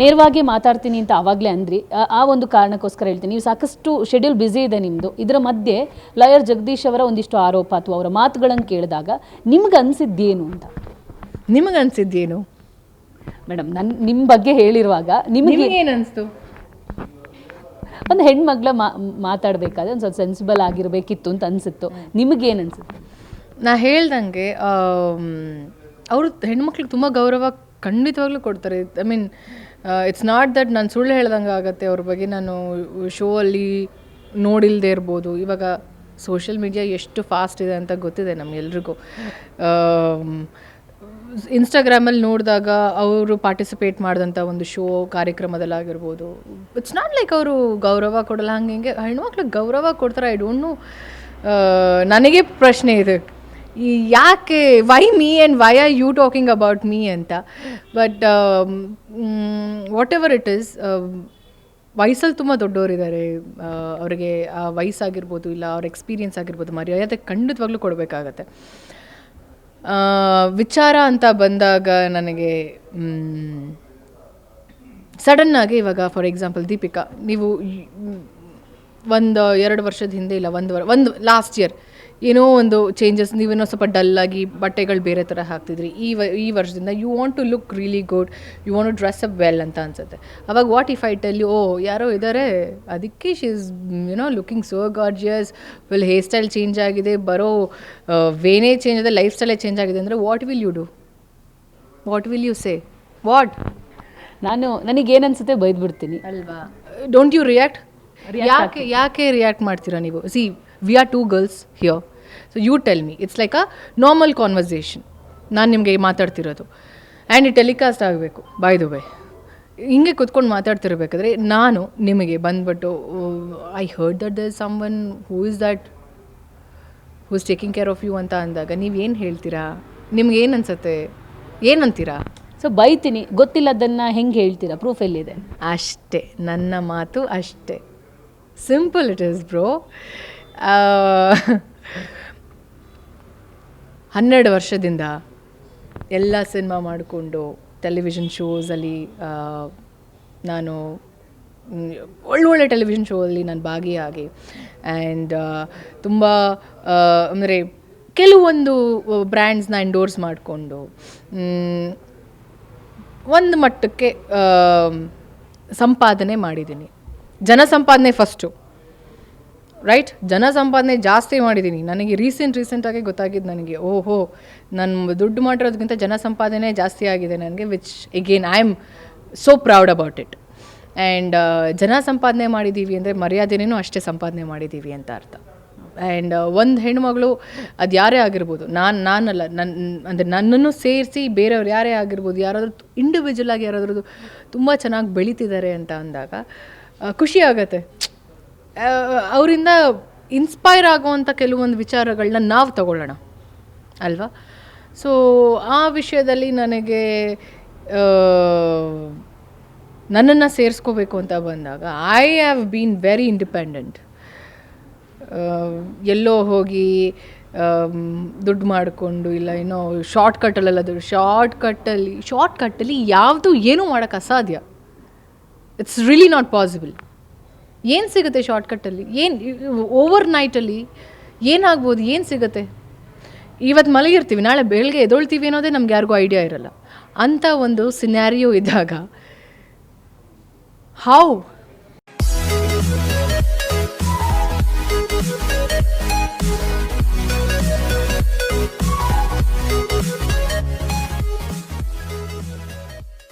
ನೇರವಾಗಿ ಮಾತಾಡ್ತೀನಿ ಅಂತ ಆವಾಗಲೇ ಅಂದ್ರಿ. ಆ ಒಂದು ಕಾರಣಕ್ಕೋಸ್ಕರ ಹೇಳ್ತೀನಿ, ನೀವು ಸಾಕಷ್ಟು ಶೆಡ್ಯೂಲ್ ಬ್ಯುಸಿ ಇದೆ ನಿಮ್ಮದು. ಇದರ ಮಧ್ಯೆ ಲಾಯರ್ ಜಗದೀಶ್ ಅವರ ಒಂದಿಷ್ಟು ಆರೋಪ ಅಥವಾ ಅವರ ಮಾತುಗಳನ್ನು ಕೇಳಿದಾಗ ನಿಮ್ಗೆ ಅನಿಸಿದ್ದೇನು ಅಂತ? ನಿಮಗೆ ಅನಿಸಿದ್ದೇನು ಮೇಡಮ್? ನಿಮ್ಮ ಬಗ್ಗೆ ಹೇಳಿರುವಾಗ ನಿಮಗೆ ಏನು ಅನಿಸ್ತು? ಒಂದು ಹೆಣ್ಮಗ್ಳ ಮಾತಾಡಬೇಕಾದ್ರೆ ಒಂದು ಸ್ವಲ್ಪ ಸೆನ್ಸಿಬಲ್ ಆಗಿರಬೇಕಿತ್ತು ಅಂತ ಅನಿಸುತ್ತು. ನಿಮಗೇನು ಅನಿಸುತ್ತೆ? ನಾ ಹೇಳ್ದಂಗೆ ಅವರು ಹೆಣ್ಮಕ್ಳಿಗೆ ತುಂಬ ಗೌರವ ಖಂಡಿತವಾಗ್ಲೂ ಕೊಡ್ತಾರೆ. I mean it's not that ನಾನು ಸುಳ್ಳು ಹೇಳ್ದಂಗೆ ಆಗುತ್ತೆ ಅವ್ರ ಬಗ್ಗೆ. ನಾನು ಶೋ ಅಲ್ಲಿ ನೋಡಿಲ್ಲದೆ ಇರ್ಬೋದು. ಇವಾಗ ಸೋಷಿಯಲ್ ಮೀಡಿಯಾ ಎಷ್ಟು ಫಾಸ್ಟ್ ಇದೆ ಅಂತ ಗೊತ್ತಿದೆ ನಮಗೆಲ್ರಿಗೂ. ಇನ್ಸ್ಟಾಗ್ರಾಮಲ್ಲಿ ನೋಡಿದಾಗ ಅವರು ಪಾರ್ಟಿಸಿಪೇಟ್ ಮಾಡಿದಂಥ ಒಂದು ಶೋ ಕಾರ್ಯಕ್ರಮದಲ್ಲಾಗಿರ್ಬೋದು, ಇಟ್ಸ್ ನಾಟ್ ಲೈಕ್ ಅವರು ಗೌರವ ಕೊಡಲ್ಲ. ಹಂಗೆ ಹಿಂಗೆ ಹೆಣ್ಮಕ್ಳಿಗೆ ಗೌರವ ಕೊಡ್ತಾರೆ. I don't know. ನನಗೆ ಪ್ರಶ್ನೆ ಇದೆ, ಯಾಕೆ, why me and why are you talking about me ಅಂತ. But whatever it is, ವಯಸ್ಸಲ್ಲಿ ತುಂಬ ದೊಡ್ಡವರಿದ್ದಾರೆ. ಅವರಿಗೆ ಆ ವಯಸ್ಸಾಗಿರ್ಬೋದು, ಇಲ್ಲ ಅವ್ರ ಎಕ್ಸ್ಪೀರಿಯನ್ಸ್ ಆಗಿರ್ಬೋದು, ಮರ್ಯಾದೆ ಖಂಡಿತವಾಗ್ಲೂ ಕೊಡಬೇಕಾಗತ್ತೆ. ವಿಚಾರ ಅಂತ ಬಂದಾಗ ನನಗೆ ಸಡನ್ನಾಗಿ ಇವಾಗ ಫಾರ್ ಎಕ್ಸಾಂಪಲ್ ದೀಪಿಕಾ, ನೀವು 1-2 ವರ್ಷದ ಹಿಂದೆ, ಇಲ್ಲ ಒಂದು ಲಾಸ್ಟ್ ಇಯರ್ ಏನೋ ಒಂದು ಚೇಂಜಸ್, ನೀವೇನೋ ಸ್ವಲ್ಪ ಡಲ್ಲಾಗಿ ಬಟ್ಟೆಗಳು ಬೇರೆ ಥರ ಹಾಕ್ತಿದ್ರಿ. ಈ ವರ್ಷದಿಂದ you want to look really good, you want to dress up well ಅಂತ ಅನ್ಸುತ್ತೆ. ಅವಾಗ what if I tell you, oh ಯಾರೋ ಇದ್ದಾರೆ, ಅದಕ್ಕೆ she is you know looking so gorgeous, full hairstyle change ಆಗಿದೆ, ಬರೋ ವೇನೇ ಚೇಂಜ್ ಆಗಿದೆ, ಲೈಫ್ ಸ್ಟೈಲೇ ಚೇಂಜ್ ಆಗಿದೆ ಅಂದರೆ what will you do? What will you say? What? ನನಗೇನು ಅನಿಸುತ್ತೆ ಬೈದ್ಬಿಡ್ತೀನಿ ಅಲ್ವಾ? Don't you react? ಯಾಕೆ ರಿಯಾಕ್ಟ್ ಮಾಡ್ತೀರಾ ನೀವು? See, we are 2 girls here, so you tell me. It's like a normal conversation. ನಾನು ನಿಮಗೆ ಮಾತಾಡ್ತಿರೋದು ಆ್ಯಂಡ್ ಇಟ್ ಟೆಲಿಕಾಸ್ಟ್ ಆಗಬೇಕು. ಬೈ ದ ವೇ, ಹಿಂಗೆ ಕೂತ್ಕೊಂಡು ಮಾತಾಡ್ತಿರ್ಬೇಕಾದ್ರೆ ನಾನು ನಿಮಗೆ ಬಂದ್ಬಿಟ್ಟು, I heard that there is someone who is taking care of you ಅಂತ ಅಂದಾಗ ನೀವೇನು ಹೇಳ್ತೀರಾ? ನಿಮ್ಗೇನು ಅನ್ಸುತ್ತೆ? ಏನಂತೀರಾ? ಸೊ ಬೈತೀನಿ, ಗೊತ್ತಿಲ್ಲದನ್ನು ಹೆಂಗೆ ಹೇಳ್ತೀರಾ? ಪ್ರೂಫ್ ಎಲ್ಲಿದೆ? ಅಷ್ಟೇ, ನನ್ನ ಮಾತು ಅಷ್ಟೇ. Simple it is bro. 12 ವರ್ಷದಿಂದ ಎಲ್ಲ ಸಿನಿಮಾ ಮಾಡಿಕೊಂಡು ಟೆಲಿವಿಷನ್ ಶೋಸಲ್ಲಿ ನಾನು ಒಳ್ಳೊಳ್ಳೆ ಟೆಲಿವಿಷನ್ ಶೋ ಅಲ್ಲಿ ನಾನು ಭಾಗಿಯಾಗಿ, ಆ್ಯಂಡ್ ತುಂಬ ಅಂದರೆ ಕೆಲವೊಂದು ಬ್ರ್ಯಾಂಡ್ಸ್ನ ಎಂಡೋರ್ಸ್ ಮಾಡಿಕೊಂಡು ಒಂದು ಮಟ್ಟಕ್ಕೆ ಸಂಪಾದನೆ ಮಾಡಿದ್ದೀನಿ. ಜನ ಸಂಪಾದನೆ ಫಸ್ಟು, ರೈಟ್? ಜನ ಸಂಪಾದನೆ ಜಾಸ್ತಿ ಮಾಡಿದ್ದೀನಿ. ನನಗೆ ರೀಸೆಂಟಾಗಿ ಗೊತ್ತಾಗಿದ್ದು ನನಗೆ, ಓಹೋ, ನಾನು ದುಡ್ಡು ಮಾಡಿರೋದಕ್ಕಿಂತ ಜನ ಸಂಪಾದನೆ ಜಾಸ್ತಿ ಆಗಿದೆ ನನಗೆ, which again I am so proud about it. And ಜನ ಸಂಪಾದನೆ ಮಾಡಿದ್ದೀವಿ ಅಂದರೆ ಮರ್ಯಾದೆನೂ ಅಷ್ಟೇ ಸಂಪಾದನೆ ಮಾಡಿದ್ದೀವಿ ಅಂತ ಅರ್ಥ. ಆ್ಯಂಡ್ ಒಂದು ಹೆಣ್ಮಗಳು, ಅದು ಯಾರೇ ಆಗಿರ್ಬೋದು, ನಾನಲ್ಲ, ಅಂದರೆ ನನ್ನನ್ನು ಸೇರಿಸಿ ಬೇರೆಯವ್ರು ಯಾರೇ ಆಗಿರ್ಬೋದು, ಯಾರಾದರೂ ಇಂಡಿವಿಜುವಲ್ ಆಗಿ ಯಾರಾದ್ರೂ ತುಂಬ ಚೆನ್ನಾಗಿ ಬೆಳೀತಿದ್ದಾರೆ ಅಂತ ಅಂದಾಗ ಖುಷಿ ಆಗುತ್ತೆ. ಅವರಿಂದ ಇನ್ಸ್ಪೈರ್ ಆಗುವಂಥ ಕೆಲವೊಂದು ವಿಚಾರಗಳನ್ನ ನಾವು ತಗೊಳ್ಳೋಣ ಅಲ್ವಾ? ಸೊ ಆ ವಿಷಯದಲ್ಲಿ ನನಗೆ ನನ್ನನ್ನು ಸೇರಿಸ್ಕೋಬೇಕು ಅಂತ ಬಂದಾಗ I have been very independent. ಎಲ್ಲೋ ಹೋಗಿ ದುಡ್ಡು ಮಾಡಿಕೊಂಡು, ಇಲ್ಲ ಏನೋ ಶಾರ್ಟ್ಕಟ್ಟಲ್ಲಿ ಯಾವುದು ಏನೂ ಮಾಡೋಕ್ಕೆ ಅಸಾಧ್ಯ. It's really not possible. ಏನು ಸಿಗುತ್ತೆ ಶಾರ್ಟ್ಕಟ್ಟಲ್ಲಿ? ಏನು ಓವರ್ ನೈಟಲ್ಲಿ ಏನಾಗ್ಬೋದು? ಏನು ಸಿಗುತ್ತೆ? ಇವತ್ತು ಮಲಗಿರ್ತೀವಿ, ನಾಳೆ ಬೆಳಗ್ಗೆ ಎದೊಳ್ತೀವಿ ಅನ್ನೋದೇ ನಮ್ಗೆ ಯಾರಿಗೂ ಐಡಿಯಾ ಇರಲ್ಲ. ಅಂಥ ಒಂದು ಸಿನಾರಿಯೋ ಇದ್ದಾಗ ಹೌ